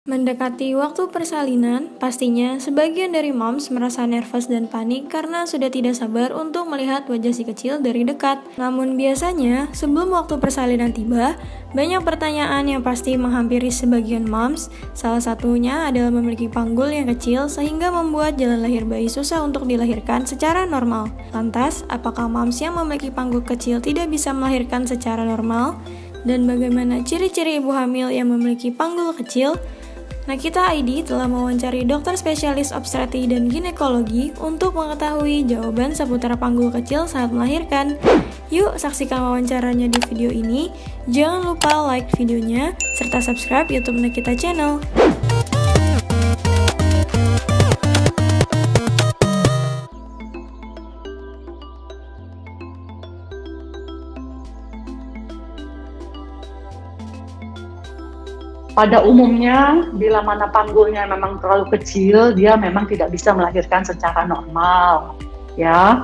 Mendekati waktu persalinan, pastinya sebagian dari moms merasa nervous dan panik karena sudah tidak sabar untuk melihat wajah si kecil dari dekat. Namun biasanya, sebelum waktu persalinan tiba, banyak pertanyaan yang pasti menghampiri sebagian moms. Salah satunya adalah memiliki panggul yang kecil sehingga membuat jalan lahir bayi susah untuk dilahirkan secara normal. Lantas, apakah moms yang memiliki panggul kecil tidak bisa melahirkan secara normal? Dan bagaimana ciri-ciri ibu hamil yang memiliki panggul kecil? Nakita ID telah mewawancari dokter spesialis obstetri dan ginekologi untuk mengetahui jawaban seputar panggul kecil saat melahirkan. Yuk saksikan wawancaranya di video ini. Jangan lupa like videonya, serta subscribe YouTube Nakita Channel. Pada umumnya, bila mana panggulnya memang terlalu kecil, dia memang tidak bisa melahirkan secara normal, ya.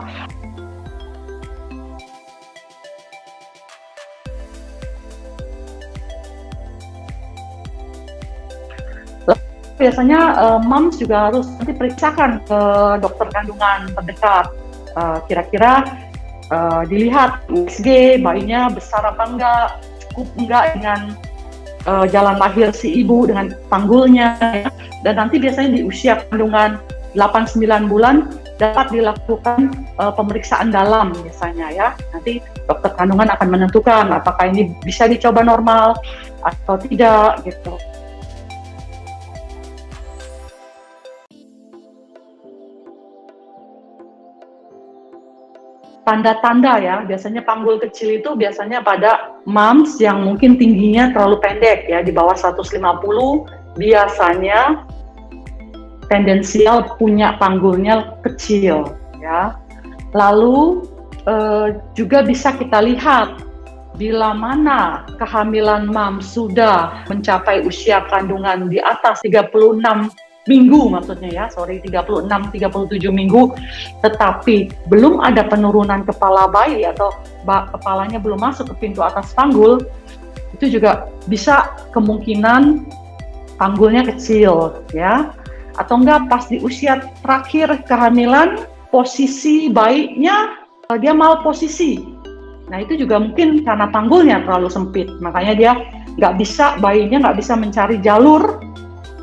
Biasanya moms juga harus nanti periksakan ke dokter kandungan terdekat. Kira-kira dilihat USG, bayinya besar apa enggak, cukup enggak dengan jalan lahir si ibu dengan panggulnya, ya. Dan nanti biasanya di usia kandungan 8-9 bulan dapat dilakukan pemeriksaan dalam misalnya, ya. Nanti dokter kandungan akan menentukan apakah ini bisa dicoba normal atau tidak gitu. Tanda-tanda ya, biasanya panggul kecil itu biasanya pada moms yang mungkin tingginya terlalu pendek ya, di bawah 150 biasanya tendensial punya panggulnya kecil ya. Lalu juga bisa kita lihat bila mana kehamilan moms sudah mencapai usia kandungan di atas 36 minggu maksudnya ya, 36-37 minggu, tetapi belum ada penurunan kepala bayi atau kepalanya belum masuk ke pintu atas panggul, itu juga bisa kemungkinan panggulnya kecil ya. Atau enggak pas di usia terakhir kehamilan, posisi bayinya dia malposisi. Nah itu juga mungkin karena panggulnya terlalu sempit, makanya dia bayinya nggak bisa mencari jalur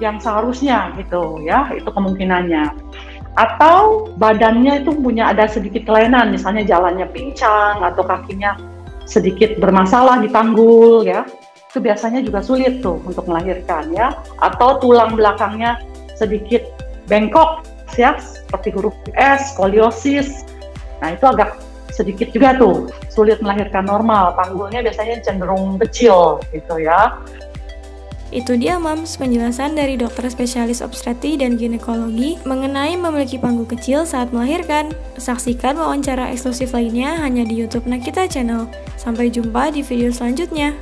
yang seharusnya gitu ya, itu kemungkinannya. Atau badannya itu ada sedikit kelainan, misalnya jalannya pincang atau kakinya sedikit bermasalah di panggul ya, itu biasanya juga sulit tuh untuk melahirkan ya. Atau tulang belakangnya sedikit bengkok ya, seperti huruf S, skoliosis, nah itu agak sedikit juga tuh sulit melahirkan normal, panggulnya biasanya cenderung kecil gitu ya. Itu dia moms, penjelasan dari dokter spesialis obstetri dan ginekologi mengenai memiliki panggul kecil saat melahirkan. Saksikan wawancara eksklusif lainnya hanya di YouTube Nakita Channel. Sampai jumpa di video selanjutnya.